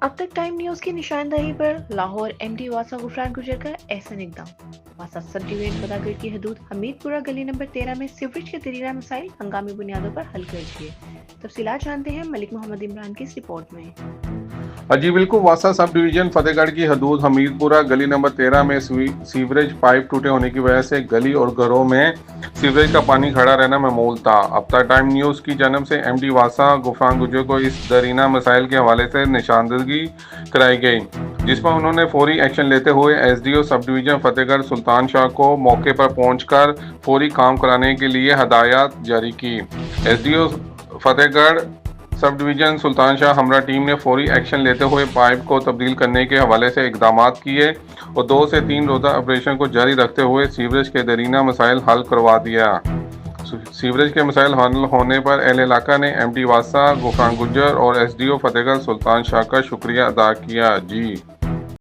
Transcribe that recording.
अब तक time news की निशानदही पर लाहौर एमडी वासा गुफरान गुजर का एहसन इकदाम। वासा सब डिवीजन फतेहगढ़ की हदूद हमीदपुरा गली नंबर 13 में सीवरेज के दरीरा मसाइल हंगामी बुनियादों पर हल कर दिए। तफसीलात जानते हैं मलिक मोहम्मद इमरान की इस रिपोर्ट में। जी बिल्कुल, वासा सब डिवीजन फतेहगढ़ की हदूद हमीदपुरा गली नंबर 13 में सीवरेज पाइप टूटे होने की वजह से गली और घरों में सीवरेज का पानी खड़ा रहना मामूल था। अब तक टाइम न्यूज़ की जन्म से एमडी वासा गुफरान गुजर को इस दरीना मसाइल के हवाले से निशानदही कराई गई, जिस पर उन्होंने फौरी एक्शन लेते हुए एसडीओ सब डिवीजन फतेहगढ़ सुल्तान शाह को मौके पर पहुंचकर फौरी काम कराने के लिए हदायत जारी की। एसडीओ फतेहगढ़ सब डिवीजन सुल्तान शाह हमरा टीम ने फौरी एक्शन लेते हुए पाइप को तब्दील करने के हवाले से इकदाम किए और 2 से 3 रोज़ा ऑपरेशन को जारी रखते हुए सीवरेज के दरीना मसाइल हल करवा दिया। सीवरेज के मसाइल हल होने पर अहल इलाका ने एमडी वासा गुफरान गुजर और एसडीओ फतेहगढ़ सुल्तान शाह का शुक्रिया अदा किया। जी।